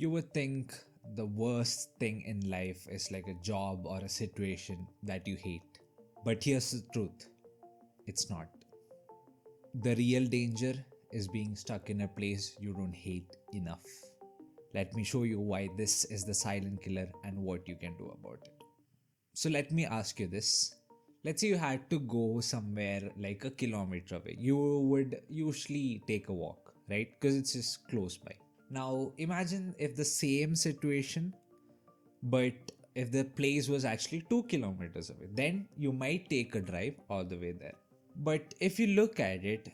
You would think the worst thing in life is like a job or a situation that you hate. But here's the truth, it's not. The real danger is being stuck in a place you don't hate enough. Let me show you why this is the silent killer and what you can do about it. So, let me ask you this. Let's say you had to go somewhere like a kilometer away. You would usually take a walk, right? Because it's just close by. Now, imagine if the same situation, but if the place was actually 2 kilometers away, then you might take a drive all the way there. But if you look at it,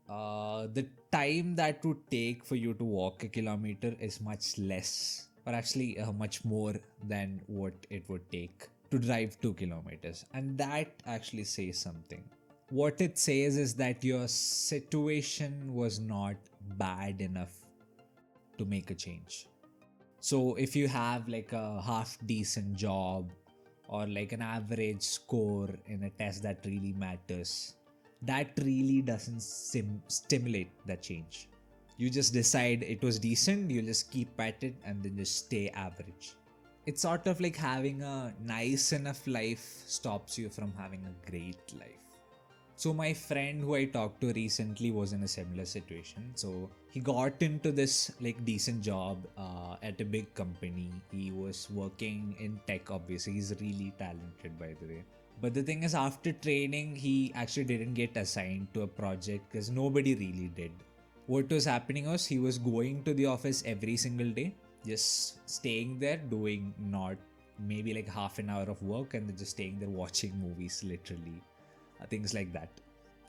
the time that would take for you to walk a kilometer is much less, or actually much more than what it would take to drive 2 kilometers. And that actually says something. What it says is that your situation was not bad enough to make a change. So if you have like a half decent job or like an average score in a test that really matters, that really doesn't stimulate that change. You just decide it was decent, you just keep at it and then just stay average. It's sort of like having a nice enough life stops you from having a great life. So my friend who I talked to recently was in a similar situation. So he got into this like decent job at a big company. He was working in tech. Obviously, he's really talented, by the way. But the thing is, after training, he actually didn't get assigned to a project because nobody really did. What was happening was he was going to the office every single day, just staying there, doing not maybe like half an hour of work, and then just staying there watching movies, literally things like that.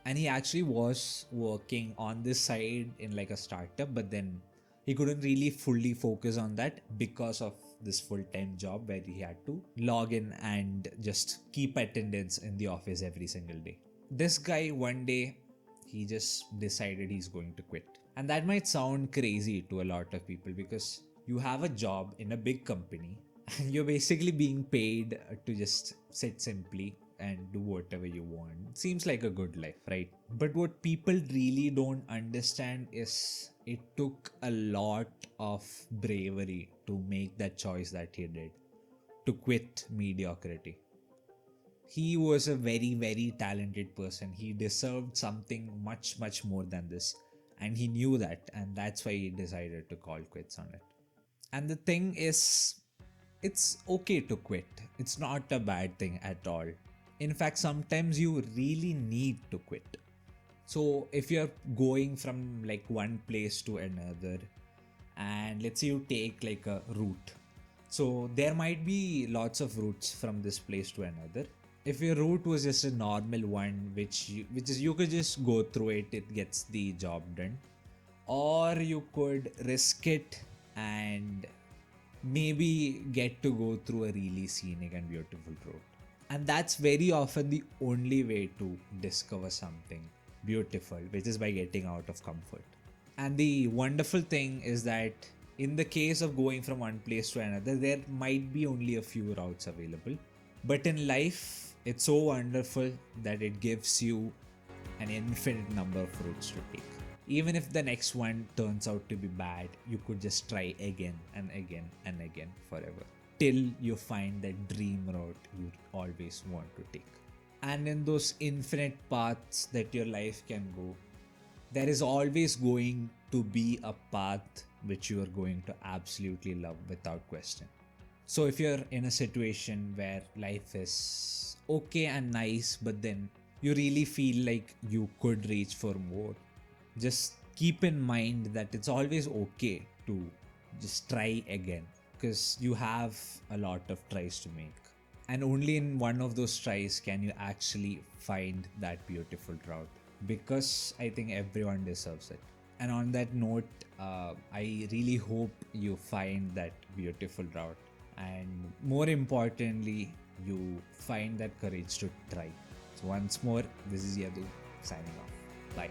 And he actually was working on this side in like a startup, but then he couldn't really fully focus on that because of this full-time job where he had to log in and just keep attendance in the office every single day. This guy, one day, he just decided he's going to quit. And that might sound crazy to a lot of people because you have a job in a big company and you're basically being paid to just sit simply and do whatever you want. Seems like a good life, right? But what people really don't understand is it took a lot of bravery to make that choice that he did, to quit mediocrity. He was a very, very talented person. He deserved something much, much more than this. And he knew that, and that's why he decided to call quits on it. And the thing is, it's okay to quit. It's not a bad thing at all. In fact, sometimes you really need to quit. So, if you're going from like one place to another, and let's say you take like a route, so there might be lots of routes from this place to another. If your route was just a normal one, which is you could just go through it, it gets the job done, or you could risk it and maybe get to go through a really scenic and beautiful road. And that's very often the only way to discover something beautiful, which is by getting out of comfort. And the wonderful thing is that in the case of going from one place to another, there might be only a few routes available. But in life, it's so wonderful that it gives you an infinite number of routes to take. Even if the next one turns out to be bad, you could just try again and again and again forever till you find that dream route you always want to take. And in those infinite paths that your life can go, there is always going to be a path which you are going to absolutely love without question. So if you're in a situation where life is okay and nice, but then you really feel like you could reach for more, just keep in mind that it's always okay to just try again because you have a lot of tries to make. And only in one of those tries can you actually find that beautiful route because I think everyone deserves it. And on that note, I really hope you find that beautiful route. And more importantly, you find that courage to try. So, once more, this is Yadu signing off. Bye.